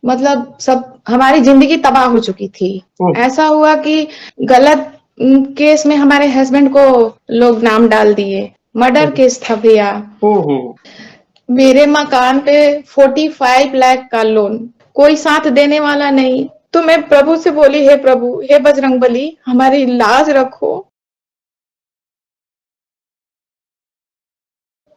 मतलब सब हमारी जिंदगी तबाह हो चुकी थी। ओह! ऐसा हुआ कि गलत केस में हमारे हस्बैंड को लोग नाम डाल दिए। मर्डर ओह! केस था भैया। ओहो! मेरे मकान पे 45 लाख का लोन, कोई साथ देने वाला नहीं। तो मैं प्रभु से बोली, हे प्रभु, हे बजरंगबली, हमारी लाज रखो।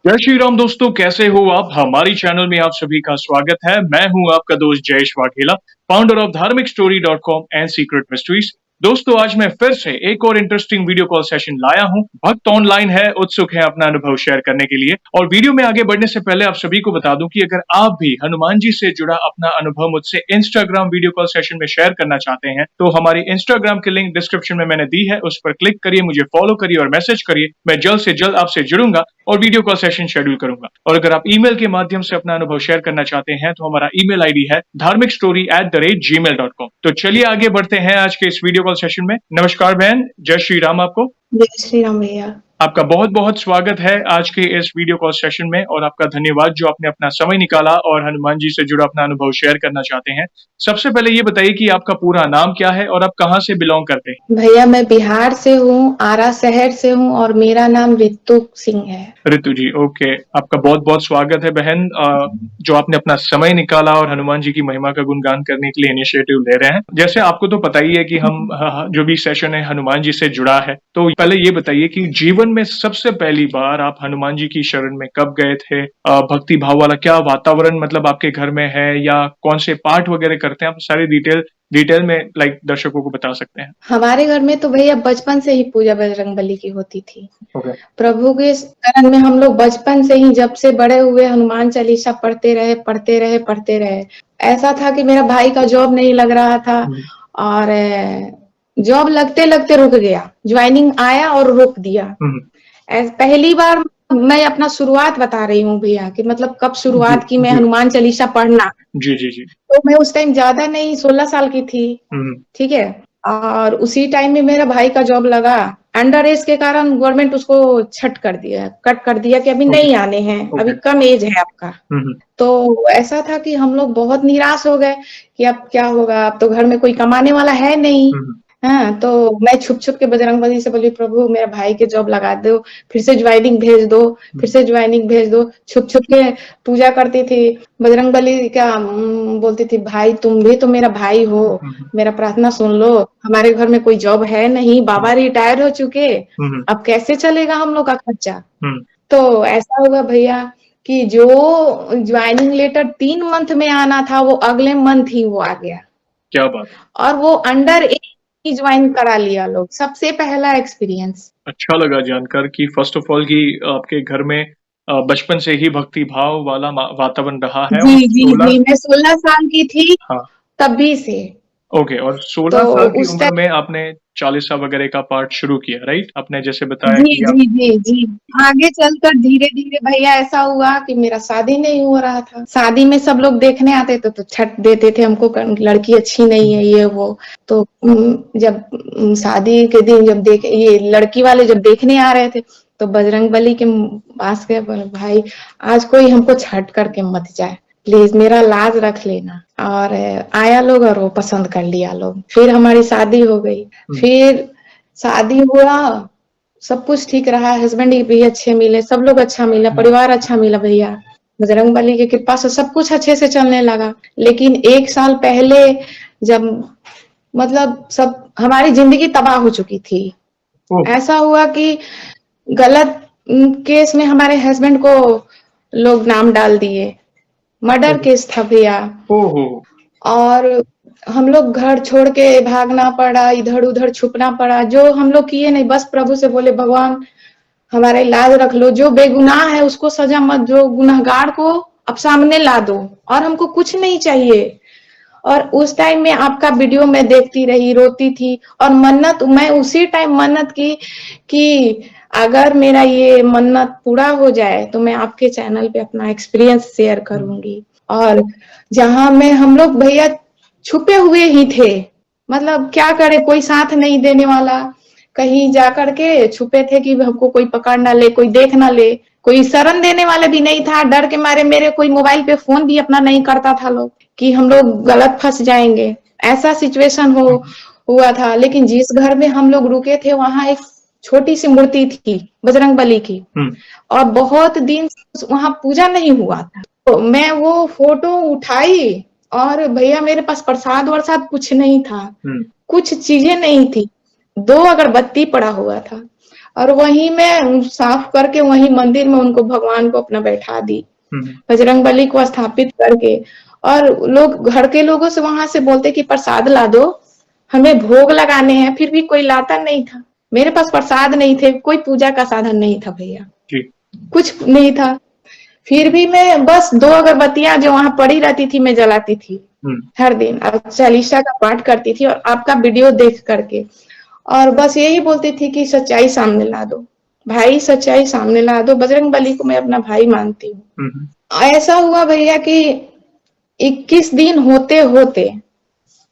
जय श्री राम दोस्तों, कैसे हो आप? हमारी चैनल में आप सभी का स्वागत है। मैं हूं आपका दोस्त जयेश वाघेला, फाउंडर ऑफ धार्मिकस्टोरी.com एंड सीक्रेट मिस्ट्रीज। दोस्तों, आज मैं फिर से एक और इंटरेस्टिंग वीडियो कॉल सेशन लाया हूं। भक्त ऑनलाइन है, उत्सुक है अपना अनुभव शेयर करने के लिए। और वीडियो में आगे बढ़ने से पहले आप सभी को बता दूं कि अगर आप भी हनुमान जी से जुड़ा अपना अनुभव मुझसे इंस्टाग्राम वीडियो कॉल सेशन में शेयर करना चाहते हैं, तो हमारी इंस्टाग्राम की लिंक डिस्क्रिप्शन में मैंने दी है, उस पर क्लिक करिए, मुझे फॉलो करिए और मैसेज करिए। मैं जल्द से जल्द आपसे जुड़ूंगा और वीडियो कॉल सेशन शेड्यूल करूंगा। और अगर आप ईमेल के माध्यम से अपना अनुभव शेयर करना चाहते हैं, तो हमारा ईमेल आईडी है dharmikstory@gmail.com। तो चलिए आगे बढ़ते हैं आज के इस वीडियो कॉल सेशन में। नमस्कार बहन, जय श्री राम आपको। जय श्री राम भैया। आपका बहुत बहुत स्वागत है आज के इस वीडियो कॉल सेशन में, और आपका धन्यवाद जो आपने अपना समय निकाला और हनुमान जी से जुड़ा अपना अनुभव शेयर करना चाहते हैं। सबसे पहले ये बताइए कि आपका पूरा नाम क्या है और आप कहाँ से बिलोंग करते हैं? भैया मैं बिहार से हूँ, आरा शहर से हूँ और मेरा नाम रितु सिंह है। ऋतु जी, ओके। आपका बहुत बहुत स्वागत है बहन, जो आपने अपना समय निकाला और हनुमान जी की महिमा का गुणगान करने के लिए इनिशिएटिव ले रहे हैं। जैसे आपको तो पता ही है कि हम जो भी सेशन है हनुमान जी से जुड़ा है, तो पहले ये बताइए कि जीवन में सबसे पहली बार आप हनुमान जी की शरण में कब गए थे? भक्ति भाव वाला क्या वातावरण मतलब आपके घर में है, या कौन से पाठ वगैरह करते हैं? आप सारी डिटेल में दर्शकों को बता सकते हैं। हमारे घर में तो भैया बचपन से ही पूजा बजरंगबली की होती थी। ओके। प्रभु के शरण में हम लोग बचपन से ही, जब से बड़े हुए, हनुमान चालीसा पढ़ते रहे। ऐसा था कि मेरा भाई का जॉब नहीं लग रहा था और जॉब लगते लगते रुक गया। ज्वाइनिंग आया और रोक दिया। पहली बार मैं अपना शुरुआत बता रही हूँ भैया, कि मतलब कब शुरुआत की मैं हनुमान चालीसा पढ़ना। जी जी जी। तो मैं उस टाइम ज्यादा नहीं, 16 साल की थी। ठीक है। और उसी टाइम में मेरा भाई का जॉब लगा। अंडर एज के कारण गवर्नमेंट उसको कट कर दिया कि अभी नहीं आने हैं, अभी कम एज है आपका। तो ऐसा था कि हम लोग बहुत निराश हो गए कि अब क्या होगा, अब तो घर में कोई कमाने वाला है नहीं। हाँ, तो मैं छुप छुप के बजरंगबली से बोली, प्रभु मेरा भाई के जॉब लगा दो, फिर से ज्वाइनिंग भेज दो। छुप छुप के पूजा करती थी। बजरंगबली क्या बोलती थी, भाई तुम भी तो मेरा भाई हो, मेरा प्रार्थना सुन लो। हमारे घर में कोई जॉब है नहीं, बाबा रिटायर हो चुके, अब कैसे चलेगा हम लोग का खर्चा। तो ऐसा हुआ भैया कि जो ज्वाइनिंग लेटर 3 मंथ में आना था, वो अगले मंथ ही वो आ गया। क्या बात। और वो अंडर एज ही ज्वाइन करा लिया लोग। सबसे पहला एक्सपीरियंस। अच्छा लगा जानकर कि फर्स्ट ऑफ ऑल कि आपके घर में बचपन से ही भक्ति भाव वाला वातावरण रहा है। जी और जी 16 जी, मैं 16 साल की थी हाँ तभी से। ओके। और 16 तो साल की उस उम्र टाइम, में आपने चालीसा वगैरह का पाठ शुरू किया, राइट? आपने जैसे बताया जी कि आप जी जी जी, आगे चलकर धीरे धीरे भैया ऐसा हुआ कि मेरा शादी नहीं हो रहा था। शादी में सब लोग देखने आते थे तो छट देते थे हमको, लड़की अच्छी नहीं है ये वो। तो जब शादी के दिन जब ये लड़की वाले जब देखने आ रहे थे, तो बजरंगबली के पास गए, बोले भाई आज कोई हमको छट करके मत जाए, प्लीज मेरा लाज रख लेना। और आया लोग और वो पसंद कर लिया लोग। फिर हमारी शादी हो गई। फिर शादी हुआ, सब कुछ ठीक रहा, हस्बैंड भी अच्छे मिले, सब लोग अच्छा मिला, परिवार अच्छा मिला भैया। बजरंगबली की कृपा से सब कुछ अच्छे से चलने लगा। लेकिन 1 साल पहले जब मतलब सब हमारी जिंदगी तबाह हो चुकी थी। ऐसा हुआ कि गलत केस में हमारे हस्बैंड को लोग नाम डाल दिए। मर्डर केस था भैया। और हम लोग घर छोड़ के भागना पड़ा, इधर उधर छुपना पड़ा। जो हम लोग किए नहीं, बस प्रभु से बोले भगवान हमारा इलाज रख लो, जो बेगुनाह है उसको सजा मत दो, गुनहगार को अब सामने ला दो, और हमको कुछ नहीं चाहिए। और उस टाइम में आपका वीडियो मैं देखती रही, रोती थी। और मन्नत, मैं उसी टाइम मन्नत की कि अगर मेरा ये मन्नत पूरा हो जाए तो मैं आपके चैनल पे अपना एक्सपीरियंस शेयर करूंगी। और जहां में हम लोग भैया छुपे हुए ही थे, मतलब क्या करे, कोई साथ नहीं देने वाला। कहीं जाकर के छुपे थे कि हमको कोई पकड़ ना ले, कोई देख ना ले, कोई शरण देने वाले भी नहीं था। डर के मारे मेरे कोई मोबाइल पे फोन भी अपना नहीं करता था लोग। कि हम लोग गलत फंस जाएंगे, ऐसा सिचुएशन हुआ था। लेकिन जिस घर में हम लोग रुके थे वहां एक छोटी सी मूर्ति थी बजरंगबली की, और बहुत दिन वहां पूजा नहीं हुआ था। तो मैं वो फोटो उठाई, और भैया मेरे पास प्रसाद वरसाद कुछ नहीं था, कुछ चीजें नहीं थी, 2 अगरबत्ती पड़ा हुआ था, और वहीं मैं साफ करके वहीं मंदिर में उनको, भगवान को अपना बैठा दी, बजरंगबली को स्थापित करके। और लोग, घर के लोगों से वहां से बोलते कि प्रसाद ला दो, हमें भोग लगाने हैं, फिर भी कोई लाता नहीं था। मेरे पास प्रसाद नहीं थे, कोई पूजा का साधन नहीं था भैया, कुछ नहीं था। फिर भी मैं बस 2 अगरबत्तियां जो वहां पड़ी रहती थी मैं जलाती थी हर दिन, और चालीसा का पाठ करती थी, और आपका वीडियो देख करके, और बस यही बोलती थी कि सच्चाई सामने ला दो भाई, सच्चाई सामने ला दो। बजरंगबली को मैं अपना भाई मानती हूँ। ऐसा हुआ भैया कि 21 दिन होते होते,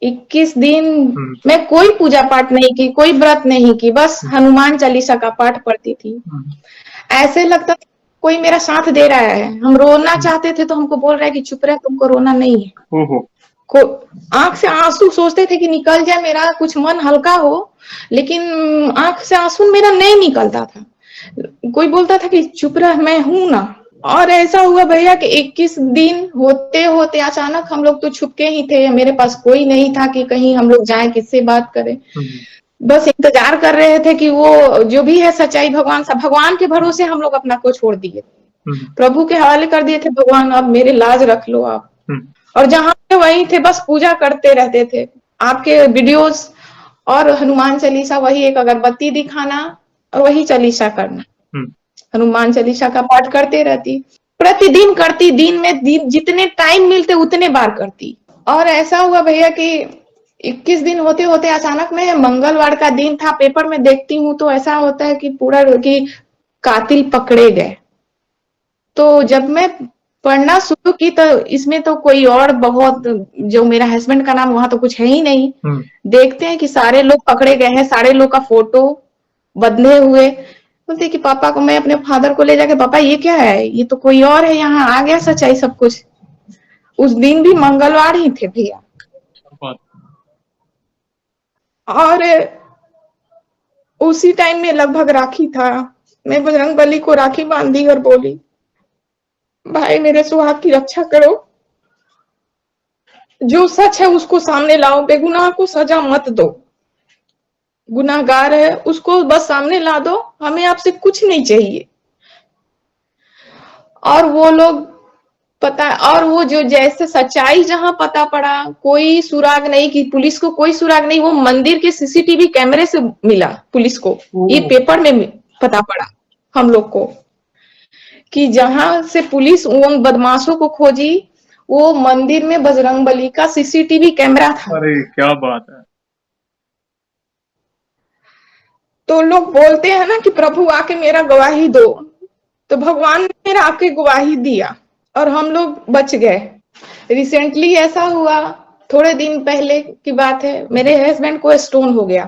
21 दिन मैं कोई पूजा पाठ नहीं की, कोई व्रत नहीं की, बस हनुमान चालीसा का पाठ पढ़ती थी। ऐसे लगता था कोई मेरा साथ दे रहा है। हम रोना चाहते थे तो हमको बोल रहा है कि चुप रहे, तुमको रोना नहीं है। को आंख से आंसू सोचते थे कि निकल जाए मेरा, कुछ मन हल्का हो, लेकिन आंख से आंसू मेरा नहीं निकलता था। कोई बोलता था कि चुप रह, मैं हूं ना। और ऐसा हुआ भैया कि 21 दिन होते होते अचानक हम लोग तो छुपके ही थे, मेरे पास कोई नहीं था कि कहीं हम लोग जाए, किससे बात करें। बस इंतजार कर रहे थे कि वो जो भी है सच्चाई, भगवान के भरोसे हम लोग अपना को छोड़ दिए, प्रभु के हवाले कर दिए थे। भगवान अब मेरे लाज रख लो आप। और जहां पे वही थे, बस पूजा करते रहते थे, आपके वीडियोस और हनुमान चालीसा, वही एक अगरबत्ती दिखाना और वही चालीसा करना, हनुमान चालीसा का पाठ करते रहती, प्रतिदिन करती, दिन में जितने टाइम मिलते उतने बार करती। और ऐसा हुआ भैया कि 21 दिन होते होते अचानक में, मंगलवार का दिन था, पेपर में देखती हूँ तो ऐसा होता है कि पूरा कि कातिल पकड़े गए। तो जब मैं पढ़ना शुरू की तो इसमें तो कोई और बहुत, जो मेरा हस्बैंड का नाम, वहां तो कुछ है ही नहीं। देखते हैं कि सारे लोग पकड़े गए हैं, सारे लोग का फोटो बदले हुए। बोलते कि पापा को, मैं अपने फादर को ले जाके, पापा ये क्या है, ये तो कोई और है, यहाँ आ गया सच्चाई सब कुछ। उस दिन भी मंगलवार ही थे भैया। और उसी टाइम में लगभग राखी था, मैं बजरंगबली को राखी बांधी और बोली, भाई मेरे सुहाग की रक्षा करो, जो सच है उसको सामने लाओ, बेगुनाह को सजा मत दो, गुनाहगार है उसको बस सामने ला दो, हमें आपसे कुछ नहीं चाहिए। और वो लोग पता, और वो जो जैसे सच्चाई जहां पता पड़ा, कोई सुराग नहीं, कि पुलिस को कोई सुराग नहीं, वो मंदिर के सीसीटीवी कैमरे से मिला पुलिस को, ये पेपर में पता पड़ा हम लोग को, कि जहां से पुलिस उन बदमाशों को खोजी, वो मंदिर में बजरंगबली का सीसीटीवी कैमरा था। अरे क्या बात है। तो लोग बोलते हैं ना कि प्रभु आके मेरा गवाही दो, तो भगवान ने मेरा आके गवाही दिया और हम लोग बच गए। रिसेंटली ऐसा हुआ, थोड़े दिन पहले की बात है, मेरे हस्बैंड को स्टोन हो गया,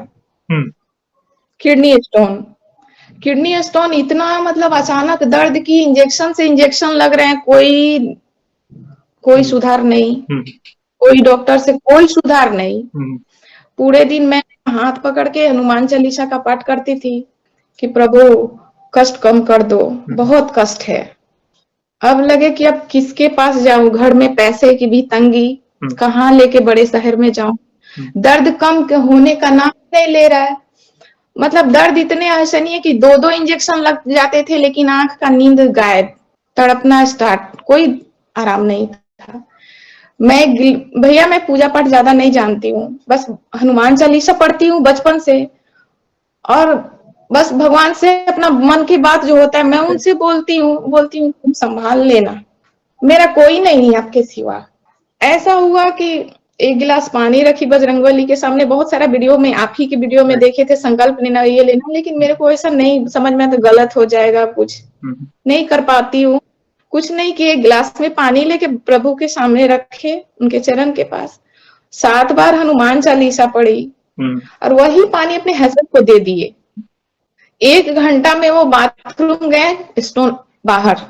किडनी स्टोन। किडनी स्टोन इतना, मतलब अचानक दर्द की, इंजेक्शन से इंजेक्शन लग रहे हैं, कोई सुधार नहीं, कोई डॉक्टर से कोई सुधार नहीं। पूरे दिन मैं हाथ पकड़ के हनुमान चालीसा का पाठ करती थी कि प्रभु कष्ट कम कर दो, बहुत कष्ट है। अब लगे कि अब किसके पास जाऊं, घर में पैसे की भी तंगी, कहाँ लेके बड़े शहर में जाऊं। दर्द कम होने का नाम नहीं ले रहा है, मतलब दर्द इतने असहनीय कि 2-2 इंजेक्शन लग जाते थे, लेकिन आंख का नींद गायब, तड़पना स्टार्ट, कोई आराम नहीं था। भैया मैं पूजा पाठ ज्यादा नहीं जानती हूँ, बस हनुमान चालीसा पढ़ती हूँ बचपन से, और बस भगवान से अपना मन की बात जो होता है मैं उनसे बोलती हूँ तुम संभाल लेना, मेरा कोई नहीं है आपके सिवा। ऐसा हुआ कि एक गिलास पानी रखी बजरंगबली के सामने, बहुत सारा वीडियो में, आप ही के वीडियो में देखे थे, संकल्प लेना, ये लेना, लेकिन मेरे को ऐसा नहीं समझ में, तो गलत हो जाएगा, कुछ नहीं कर पाती हूँ। कुछ नहीं किए, गिलास में पानी लेके प्रभु के सामने रखे, उनके चरण के पास 7 बार हनुमान चालीसा पढ़ी, और वही पानी अपने हस्बैंड को दे दिए। 1 घंटा में वो बाथरूम गए, स्टोन बाहर।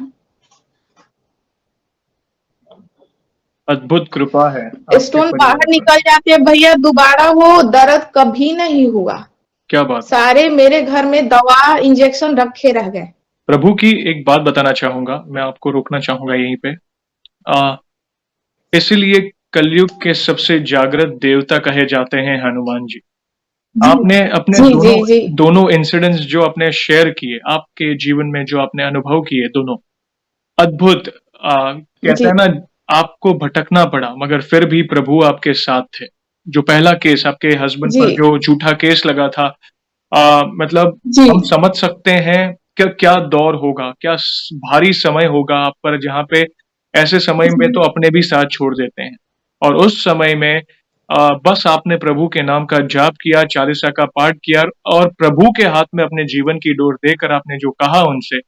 अद्भुत कृपा है आपके स्टोन परिवार बाहर पर। निकल जाते हैं भैया, दोबारा वो दर्द कभी नहीं हुआ। क्या बात है। सारे मेरे घर में दवा इंजेक्शन रखे रह गए। प्रभु की एक बात बताना चाहूंगा, मैं आपको रोकना चाहूंगा यहीं पे। आ, इसीलिए कलयुग के सबसे जागृत देवता कहे जाते हैं हनुमान जी। जी आपने अपने जी जी दोनों जी दोनों इंसिडेंट्स जो आपने शेयर किए, आपके जीवन में जो आपने अनुभव किए, दोनों अद्भुत। कहते जी हैं ना, आपको भटकना पड़ा मगर फिर भी प्रभु आपके साथ थे। जो पहला केस आपके हस्बैंड जी पर जो झूठा केस लगा था, मतलब जी हम समझ सकते हैं क्या क्या दौर होगा, क्या भारी समय होगा आप पर, जहाँ पे ऐसे समय में तो अपने भी साथ छोड़ देते हैं। और उस समय में बस आपने प्रभु के नाम का जाप किया, चालीसा का पाठ किया, और प्रभु के हाथ में अपने जीवन की डोर देकर आपने जो कहा उनसे,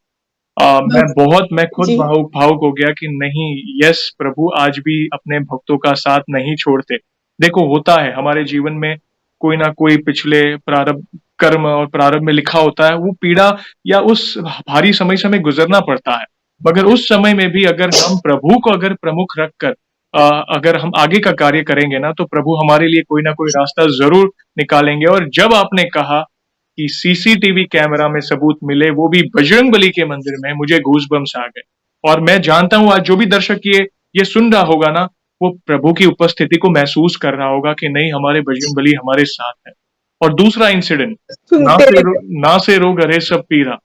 बस मैं खुद जी भावुक भावुक हो गया कि नहीं, यस, प्रभु आज भी अपने भक्तों का साथ नहीं छोड़ते। देखो, होता है हमारे जीवन में कोई ना कोई पिछले प्रारब्ध कर्म और प्रारब्ध में लिखा होता है, वो पीड़ा या उस भारी समय से हमें गुजरना पड़ता है। मगर उस समय में भी अगर हम प्रभु को अगर प्रमुख रखकर अगर हम आगे का कार्य करेंगे ना, तो प्रभु हमारे लिए कोई ना कोई रास्ता जरूर निकालेंगे। और जब आपने कहा कि सीसीटीवी कैमरा में सबूत मिले, वो भी बजरंगबली के मंदिर में, मुझे गूज़बम्प्स आ गए। और मैं जानता हूं आज जो भी दर्शक ये सुन रहा होगा ना, वो प्रभु की उपस्थिति को महसूस कर रहा होगा कि नहीं, हमारे बजरंगबली हमारे साथ है। और दूसरा इंसिडेंट, सुनते रहे। ना से रोग हरे सब पीरा।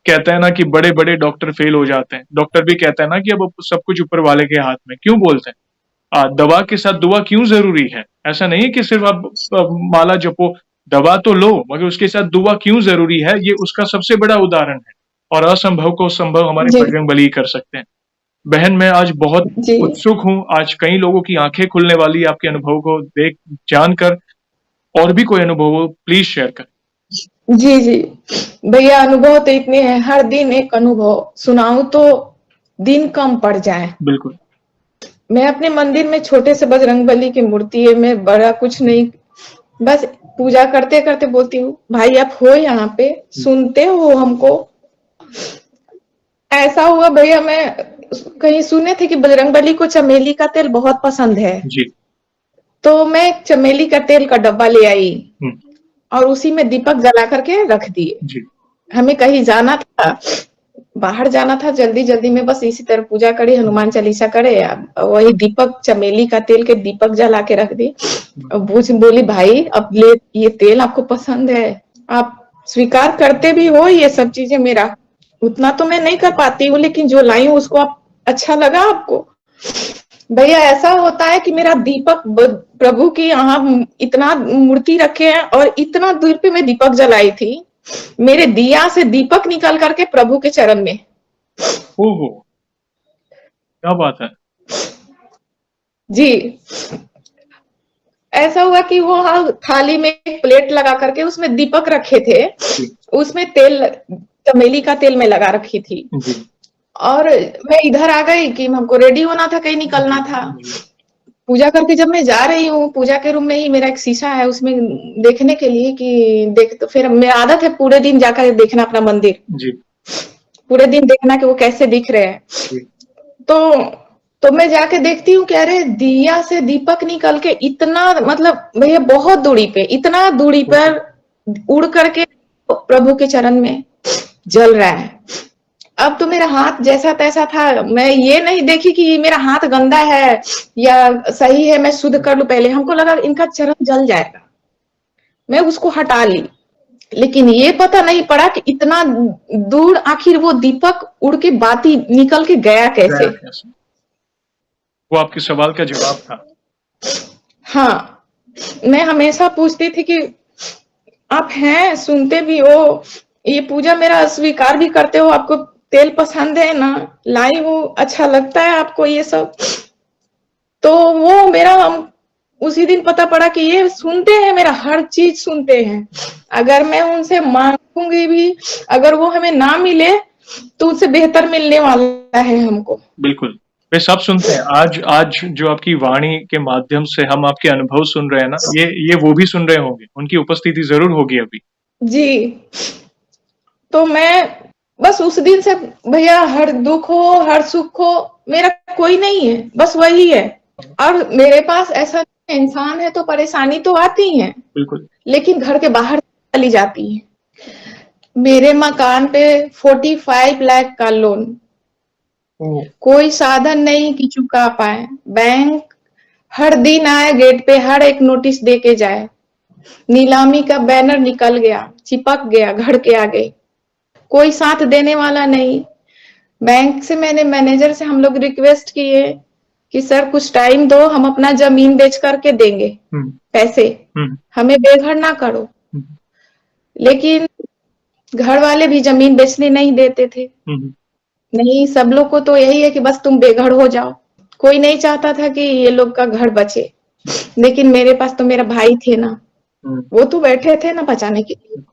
कहते हैं ना कि बड़े बड़े डॉक्टर फेल हो जाते हैं, डॉक्टर भी कहते हैं ना कि अब सब कुछ ऊपर वाले के हाथ में, क्यों बोलते हैं? दवा के साथ दुआ क्यों जरूरी है? ऐसा नहीं है कि सिर्फ आप माला जपो, दवा तो लो, मगर उसके साथ दुआ क्यों जरूरी है, ये उसका सबसे बड़ा उदाहरण है। और असंभव को संभव हमारे जी बजरंगबली कर सकते हैं। बहन, मैं आज बहुत जी उत्सुक हूँ, आज कई लोगों की आंखें खुलने वाली है आपके अनुभव को देख जानकर। और भी कोई अनुभव हो, प्लीज शेयर करें। जी जी भैया, अनुभव तो इतने हैं, हर दिन एक अनुभव सुनाऊं तो दिन कम पड़ जाए। बिल्कुल। मैं अपने मंदिर में छोटे से बजरंगबली की मूर्ति है, मैं बड़ा कुछ नहीं, बस पूजा करते करते बोलती हूँ, भाई आप हो यहाँ पे, सुनते हो हमको? ऐसा हुआ भैया, मैं कहीं सुने थे कि बजरंगबली को चमेली का तेल बहुत पसंद है, जी। तो मैं चमेली का तेल का डब्बा ले आई हम्म, और उसी में दीपक जला करके रख दिए। जी। हमें कहीं जाना था, बाहर जाना था, जल्दी जल्दी में बस इसी तरह पूजा करे, हनुमान चालीसा करे, वही दीपक, चमेली का तेल के दीपक जला के रख दी। बोली भाई अब ले, ये तेल आपको पसंद है, आप स्वीकार करते भी हो ये सब चीजें, मेरा उतना तो मैं नहीं कर पाती हूँ, लेकिन जो लाई हूँ उसको आप अच्छा लगा आपको? भैया ऐसा होता है कि मेरा दीपक प्रभु की यहाँ इतना मूर्ति रखे हैं और इतना दूर पे मैं दीपक जलाई थी, मेरे दिया से दीपक निकल करके प्रभु के चरण में। ओहो, क्या बात है। जी, ऐसा हुआ कि वो हाँ थाली में एक प्लेट लगा करके उसमें दीपक रखे थे, जी। उसमें तेल, चमेली का तेल में लगा रखी थी। जी। और मैं इधर आ गई कि हमको रेडी होना था, कहीं निकलना था। जी। पूजा करके जब मैं जा रही हूँ, पूजा के रूम में ही मेरा एक शीशा है, उसमें देखने के लिए कि देख, तो फिर मेरा आदत है पूरे दिन जाकर देखना अपना मंदिर, जी। पूरे दिन देखना कि वो कैसे दिख रहे हैं। जी। तो मैं जाके देखती हूँ कि अरे दिया से दीपक निकल के इतना, मतलब भैया बहुत दूरी पे, इतना दूरी पर उड़ करके प्रभु के चरण में जल रहा है। अब तो मेरा हाथ जैसा तैसा था, मैं ये नहीं देखी कि मेरा हाथ गंदा है या सही है, मैं शुद्ध कर लूं पहले, हमको लगा इनका चरण जल जाएगा, मैं उसको हटा ली। लेकिन ये पता नहीं पड़ा कि इतना दूर आखिर वो दीपक उड़ के बाती निकल के गया कैसे। वो आपके सवाल का जवाब था। हाँ, मैं हमेशा पूछती थी कि आप हैं, सुनते भी हो, ये पूजा मेरा स्वीकार भी करते हो, आपको तेल पसंद है ना, लाई वो अच्छा लगता है आपको ये सब? तो वो मेरा उसी दिन पता पड़ा कि ये सुनते हैं, मेरा हर चीज सुनते हैं। अगर मैं उनसे मांगूंगी भी, अगर वो हमें ना मिले तो उससे बेहतर मिलने वाला है हमको। बिल्कुल, वे सब सुनते हैं। आज जो आपकी वाणी के माध्यम से हम आपके अनुभव सुन रहे हैं ना, ये वो भी सुन रहे होंगे, उनकी उपस्थिति जरूर होगी अभी। जी, तो मैं बस उस दिन से भैया, हर दुख हो हर सुख हो, मेरा कोई नहीं है, बस वही है, और मेरे पास ऐसा इंसान है तो परेशानी तो आती है, बिल्कुल। लेकिन घर के बाहर चली जाती है। मेरे मकान पे 45 लाख का लोन, ओह! कोई साधन नहीं कि चुका पाए। बैंक हर दिन आए गेट पे, हर एक नोटिस दे के जाए। नीलामी का बैनर निकल गया, चिपक गया घर के आगे, कोई साथ देने वाला नहीं। बैंक से मैंने मैनेजर से हम लोग रिक्वेस्ट किए कि सर कुछ टाइम दो, हम अपना जमीन बेच करके देंगे हुँ, पैसे, हुँ, हमें बेघर ना करो। हुँ, लेकिन घर वाले भी जमीन बेचने नहीं देते थे। हुँ, नहीं, सब लोग को तो यही है कि बस तुम बेघर हो जाओ। कोई नहीं चाहता था कि ये लोग का घर बचे। लेकिन मेरे पास तो मेरा भाई थे ना, हुँ, वो तो बैठे थे ना बचाने के लिए।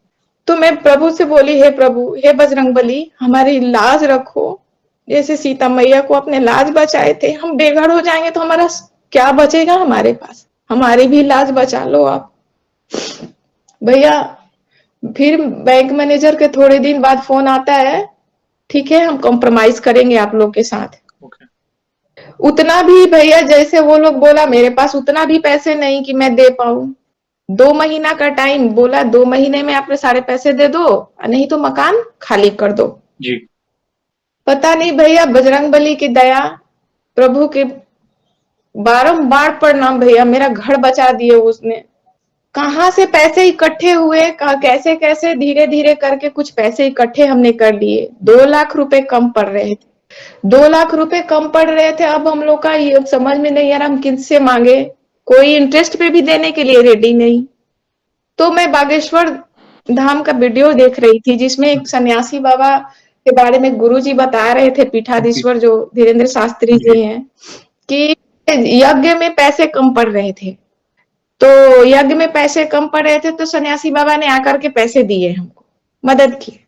तो मैं प्रभु से बोली, हे प्रभु, हे बजरंगबली, हमारी लाज रखो। जैसे सीता मैया को अपने लाज बचाए थे, हम बेघर हो जाएंगे तो हमारा क्या बचेगा हमारे पास? हमारी भी लाज बचा लो आप। भैया, फिर बैंक मैनेजर के थोड़े दिन बाद फोन आता है, ठीक है हम कॉम्प्रोमाइज करेंगे आप लोग के साथ। ओके। उतना भी भैया जैसे वो लोग बोला, मेरे पास उतना भी पैसे नहीं कि मैं दे पाऊं। 2 महीना का टाइम बोला, 2 महीने में आपने सारे पैसे दे दो, नहीं तो मकान खाली कर दो। जी। पता नहीं भैया, बजरंगबली की दया, प्रभु के बारंबार प्रणाम भैया, मेरा घर बचा दिए उसने। कहाँ से पैसे इकट्ठे हुए, कैसे कैसे धीरे धीरे करके कुछ पैसे इकट्ठे हमने कर लिए। 2 लाख रुपए कम पड़ रहे थे, 2 लाख रुपए कम पड़ रहे थे। अब हम लोग का ये समझ में नहीं आ रहा हम किससे मांगे, कोई इंटरेस्ट पे भी देने के लिए रेडी नहीं। तो मैं बागेश्वर धाम का वीडियो देख रही थी, जिसमें एक सन्यासी बाबा के बारे में गुरुजी बता रहे थे, जी, पीठाधीश्वर जो धीरेन्द्र शास्त्री जी, जी हैं, कि यज्ञ में पैसे कम पड़ रहे थे। तो यज्ञ में पैसे कम पड़ रहे थे तो सन्यासी बाबा ने आकर के पैसे दिए, हमको मदद की।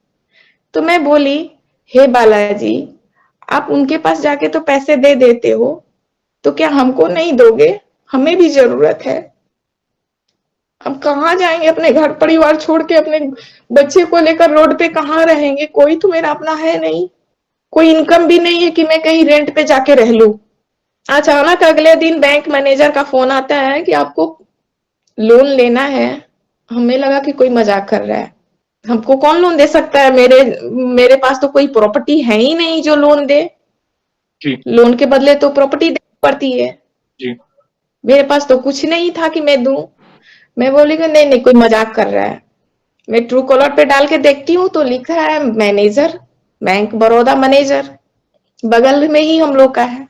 तो मैं बोली, हे बालाजी, आप उनके पास जाके तो पैसे दे देते हो, तो क्या हमको नहीं दोगे? हमें भी जरूरत है। हम कहाँ जाएंगे अपने घर परिवार छोड़ के, अपने बच्चे को लेकर रोड पे कहाँ रहेंगे? कोई तो मेरा अपना है नहीं, कोई इनकम भी नहीं है कि मैं कहीं रेंट पे जाके रह लूं। अचानक अगले दिन बैंक मैनेजर का फोन आता है कि आपको लोन लेना है। हमें लगा कि कोई मजाक कर रहा है, हमको कौन लोन दे सकता है? मेरे पास तो कोई प्रॉपर्टी है ही नहीं जो लोन दे। जी, लोन के बदले तो प्रॉपर्टी देनी पड़ती है, जी, मेरे पास तो कुछ नहीं था कि मैं दूं। मैं बोली कि नहीं नहीं, कोई मजाक कर रहा है। मैं ट्रू कॉलर पे डाल के देखती हूँ तो लिखा है मैनेजर, बैंक बड़ौदा मैनेजर, बगल में ही हम लोग का है।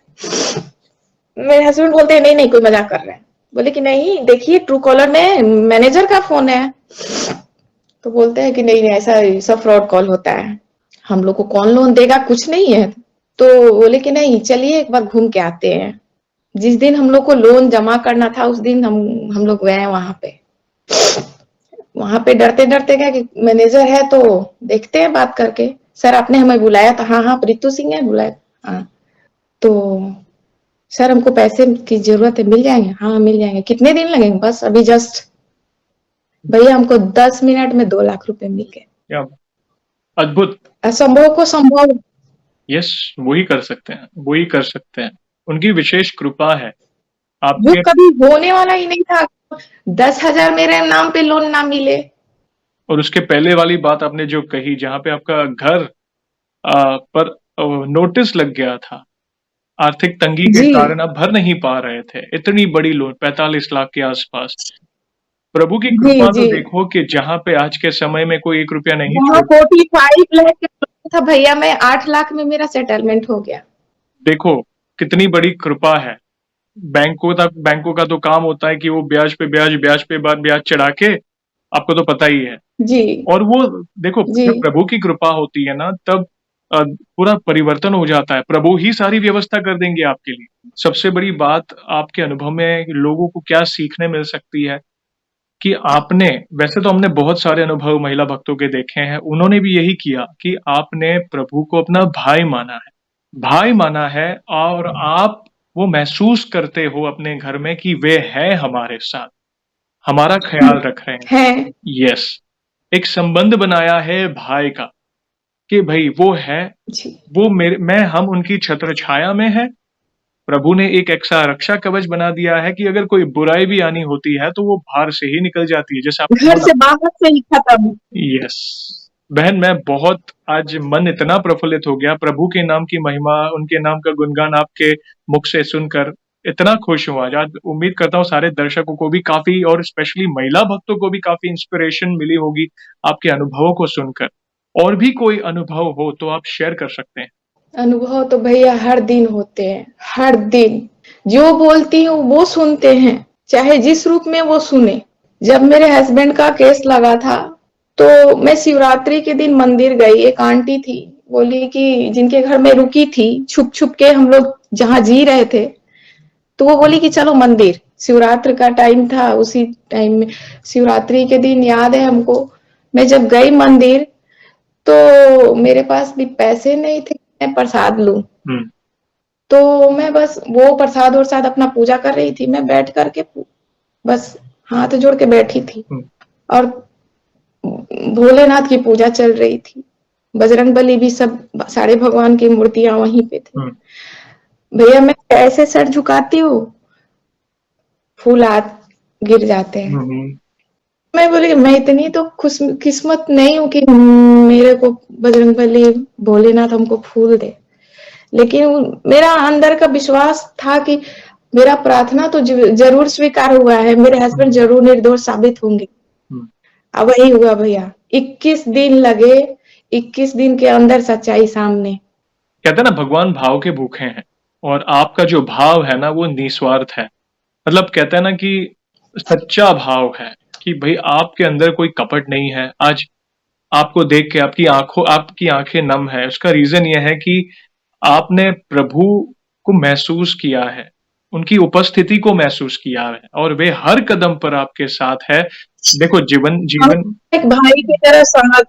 मेरे हस्बैंड बोलते हैं नहीं नहीं, कोई मजाक कर रहा है। बोले कि नहीं देखिए, ट्रू कॉलर में मैनेजर का फोन है। तो बोलते हैं कि नहीं नहीं, ऐसा सब फ्रॉड कॉल होता है, हम लोग को कौन लोन देगा, कुछ नहीं है। तो बोले कि नहीं, चलिए एक बार घूम के आते हैं। जिस दिन हम लोग को लोन जमा करना था उस दिन हम लोग गए वहां पे। वहां पे डरते डरते गए कि मैनेजर है तो देखते हैं बात करके। सर आपने हमें बुलाया था? हाँ हाँ, प्रीतु सिंह है, बुलाया। हाँ, तो सर हमको पैसे की जरूरत है, मिल जाएंगे? हाँ मिल जाएंगे। कितने दिन लगेंगे? बस अभी जस्ट। भैया हमको 10 मिनट में 2 लाख रुपए मिल गए। क्या अद्भुत! असंभव को संभव। यस, वही कर सकते हैं, वही कर सकते हैं। उनकी विशेष कृपा है। जो आपके कभी होने वाला ही नहीं था, 10,000 मेरे नाम पे लोन ना मिले। और उसके पहले वाली बात आपने जो कही, जहाँ पे आपका घर पर नोटिस लग गया था, आर्थिक तंगी के जी कारण आप भर नहीं पा रहे थे, इतनी बड़ी लोन 45 लाख के आसपास। प्रभु की जी कृपा तो जी, देखो कि जहाँ पे आज के समय में कोई 1 रुपया नहीं वहां छोड़। 45 लाख का लोन था भैया, मैं 8 लाख में मेरा सेटलमेंट हो गया। देखो कितनी बड़ी कृपा है। बैंकों का तो काम होता है कि वो ब्याज पे ब्याज, ब्याज पे ब्याज चढ़ा के, आपको तो पता ही है। जी और वो देखो, जी, जब प्रभु की कृपा होती है ना, तब पूरा परिवर्तन हो जाता है। प्रभु ही सारी व्यवस्था कर देंगे आपके लिए। सबसे बड़ी बात आपके अनुभव में लोगों को क्या सीखने मिल सकती है कि आपने, वैसे तो हमने बहुत सारे अनुभव महिला भक्तों के देखे हैं, उन्होंने भी यही किया कि आपने प्रभु को अपना भाई माना है, भाई माना है, और आप वो महसूस करते हो अपने घर में कि वे हैं हमारे साथ, हमारा ख्याल रख रहे हैं। है यस, एक संबंध बनाया है भाई का, कि भाई वो है, जी वो मेरे मैं हम उनकी छत्र छाया में है, प्रभु ने एक ऐसा रक्षा कवच बना दिया है कि अगर कोई बुराई भी आनी होती है तो वो बाहर से ही निकल जाती है, जैसे आपने घर बोला। से बाहर से ही खत्म। यस बहन, मैं बहुत आज मन इतना प्रफुल्लित हो गया प्रभु के नाम की महिमा, उनके नाम का गुणगान आपके मुख से सुनकर इतना खुश हुआ। आज उम्मीद करता हूँ सारे दर्शकों को भी काफी, और स्पेशली महिला भक्तों को भी काफी इंस्पिरेशन मिली होगी आपके अनुभवों को सुनकर। और भी कोई अनुभव हो तो आप शेयर कर सकते हैं। अनुभव तो भैया हर दिन होते हैं, हर दिन। जो बोलती हूँ वो सुनते हैं, चाहे जिस रूप में वो सुने। जब मेरे हस्बैंड का केस लगा था तो मैं शिवरात्रि के दिन मंदिर गई। एक आंटी थी, बोली कि जिनके घर में रुकी थी, छुप छुप के हम लोग जहाँ जी रहे थे, तो वो बोली कि चलो मंदिर। शिवरात्रि का टाइम था, उसी टाइम में शिवरात्रि के दिन याद है हमको, मैं जब गई मंदिर तो मेरे पास भी पैसे नहीं थे मैं प्रसाद लूं। तो मैं बस वो प्रसाद वरसाद अपना पूजा कर रही थी। मैं बैठ करके बस हाथ जोड़ के बैठी थी और भोलेनाथ की पूजा चल रही थी। बजरंगबली भी सब सारे भगवान की मूर्तियां वहीं पे थी। भैया मैं कैसे सर झुकाती हूँ, फूल हाथ गिर जाते हैं। मैं बोली मैं इतनी तो खुश किस्मत नहीं हूँ कि मेरे को बजरंगबली भोलेनाथ हमको फूल दे, लेकिन मेरा अंदर का विश्वास था कि मेरा प्रार्थना तो जरूर स्वीकार हुआ है, मेरे हस्बैंड जरूर निर्दोष साबित होंगे। अब वही हुआ भैया, 21 दिन लगे, 21 दिन के अंदर सच्चाई सामने। कहते हैं ना भगवान भाव के भूखे हैं, और आपका जो भाव है ना वो निस्वार्थ है। मतलब कहते हैं ना कि सच्चा भाव है कि भाई आपके अंदर कोई कपट नहीं है। आज आपको देख के आपकी आंखें नम है। उसका रीजन ये है कि आपने प्रभु को महसूस किया है, उनकी उपस्थिति को महसूस किया है, और वे हर कदम पर आपके साथ है। देखो जीवन एक भाई की तरह साथ,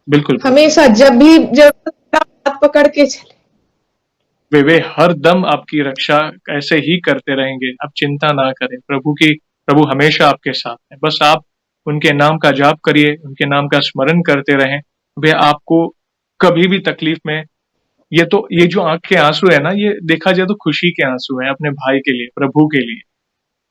बिल्कुल हमेशा जब भी जरूरत हाथ पकड़ के चले। वे हर दम आपकी रक्षा ऐसे ही करते रहेंगे। आप चिंता ना करें, प्रभु हमेशा आपके साथ है। बस आप उनके नाम का जाप करिए, उनके नाम का स्मरण करते रहें। वे आपको कभी भी तकलीफ में, ये जो आंख के आंसू है ना, ये देखा जाए तो खुशी के आंसू है अपने भाई के लिए, प्रभु के लिए।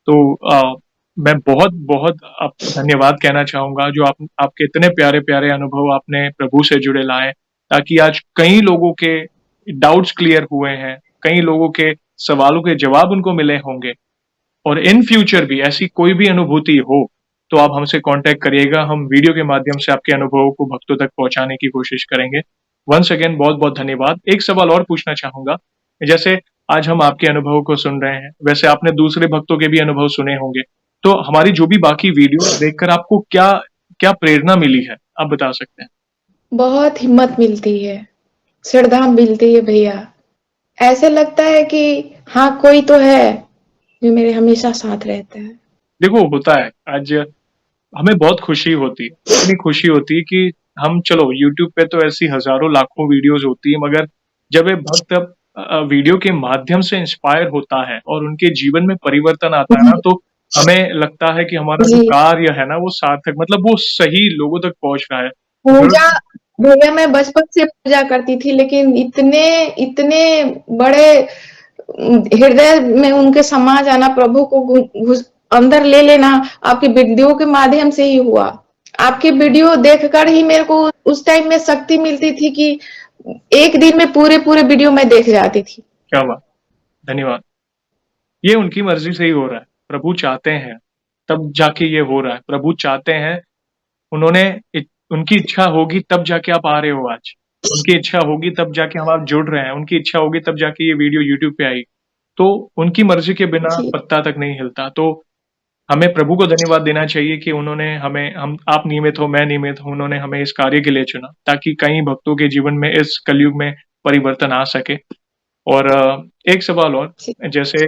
तो मैं बहुत बहुत आपको धन्यवाद कहना चाहूंगा जो आपके इतने प्यारे प्यारे अनुभव आपने प्रभु से जुड़े लाए, ताकि आज कई लोगों के डाउट्स क्लियर हुए हैं, कई लोगों के सवालों के जवाब उनको मिले होंगे। और इन फ्यूचर भी ऐसी कोई भी अनुभूति हो तो आप हमसे कांटेक्ट करिएगा। हम वीडियो के माध्यम से आपके अनुभवों को भक्तों तक पहुंचाने की कोशिश करेंगे। वंस अगेन बहुत बहुत धन्यवाद। एक सवाल और पूछना चाहूंगा, जैसे आज हम आपके अनुभवों को सुन रहे हैं, वैसे आपने दूसरे भक्तों के भी अनुभव सुने होंगे, तो हमारी जो भी बाकी वीडियो देखकर आपको क्या क्या प्रेरणा मिली है, आप बता सकते हैं? बहुत हिम्मत मिलती है, श्रद्धा मिलती है भैया। ऐसे लगता है कि हाँ कोई तो है जो मेरे हमेशा साथ रहता है। देखो होता है, आज हमें बहुत खुशी होती है, इतनी खुशी होती है कि हम, चलो यूट्यूब पे तो ऐसी हजारों लाखों वीडियोस होती है, मगर जब एक भक्त वीडियो के माध्यम से इंस्पायर होता है और उनके जीवन में परिवर्तन आता है ना, तो हमें लगता है कि हमारा जो कार्य है ना वो सार्थक, मतलब वो सही लोगों तक पहुंच रहा है। पूजा भैया मैं बचपन से पूजा करती थी, लेकिन इतने इतने बड़े हृदय में उनके समा जाना, प्रभु को घुस अंदर ले लेना आपकी वीडियो के माध्यम से ही हुआ। आपकी वीडियो देखकर ही मेरे को उस टाइम में शक्ति मिलती थी कि एक दिन में पूरे वीडियो में देख जाती थी। क्या बात, धन्यवाद। ये उनकी मर्जी से ही हो रहा है, प्रभु चाहते हैं तब जाके ये हो रहा है। प्रभु चाहते हैं, उन्होंने उनकी इच्छा होगी तब जाके आप आ रहे हो आज, उनकी इच्छा होगी तब जाके हम आप जुड़ रहे हैं, उनकी इच्छा होगी तब जाके ये वीडियो यूट्यूब पे आई। तो उनकी मर्जी के बिना पत्ता तक नहीं हिलता। तो हमें प्रभु को धन्यवाद देना चाहिए कि उन्होंने आप नियमित हो, मैं नियमित हूं, उन्होंने हमें इस कार्य के लिए चुना ताकि कई भक्तों के जीवन में इस कलयुग में परिवर्तन आ सके। और एक सवाल और, जैसे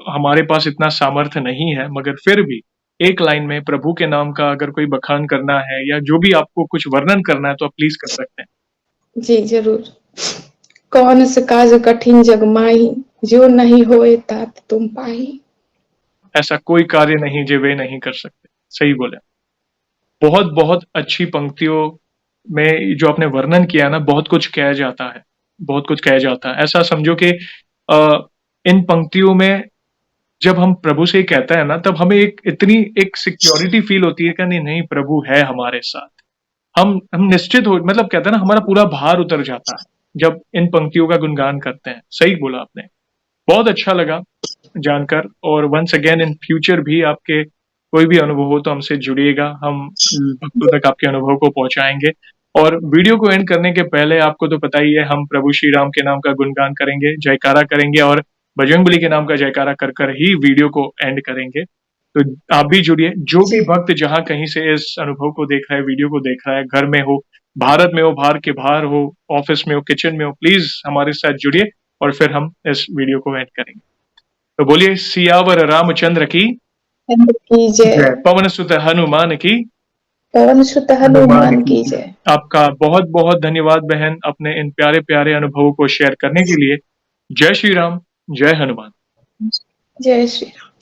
हमारे पास इतना सामर्थ्य नहीं है, मगर फिर भी एक लाइन में प्रभु के नाम का अगर कोई बखान करना है या जो भी आपको कुछ वर्णन करना है तो आप प्लीज कर सकते हैं। जी जरूर। कौन से काज कठिन जग माही, जो नहीं होए तात तुम पाही। ऐसा कोई कार्य नहीं जो वे नहीं कर सकते। सही बोले। बहुत बहुत अच्छी पंक्तियों में जो आपने वर्णन किया ना, बहुत कुछ कहा जाता है, बहुत कुछ कहा जाता है। ऐसा समझो कि इन पंक्तियों में जब हम प्रभु से कहते हैं ना, तब हमें एक सिक्योरिटी फील होती है कि नहीं नहीं, प्रभु है हमारे साथ। हम निश्चित हो, मतलब कहते हैं ना, हमारा पूरा भार उतर जाता है जब इन पंक्तियों का गुणगान करते हैं। सही बोला आपने, बहुत अच्छा लगा जानकर। और वंस अगेन इन फ्यूचर भी आपके कोई भी अनुभव हो तो हमसे जुड़िएगा, हम भक्तों तक आपके अनुभव को पहुंचाएंगे। और वीडियो को एंड करने के पहले आपको तो पता ही है, हम प्रभु श्री राम के नाम का गुणगान करेंगे, जयकारा करेंगे और बजरंगबली के नाम का जयकारा कर कर ही वीडियो को एंड करेंगे। तो आप भी जुड़िए, जो भी भक्त जहां कहीं से इस अनुभव को देख रहा है, वीडियो को देख रहा है, घर में हो, भारत में हो, बाहर के बाहर हो, ऑफिस में हो, किचन में हो, प्लीज हमारे साथ जुड़िए और फिर हम इस वीडियो को एंड करेंगे। तो बोलिए, सियावर रामचंद्र की जय। पवन सुत हनुमान की पवन सुत हनुमान की जय। आपका बहुत बहुत धन्यवाद बहन, अपने इन प्यारे प्यारे अनुभवों को शेयर करने के लिए। जय श्री राम, जय हनुमान। जय श्री राम।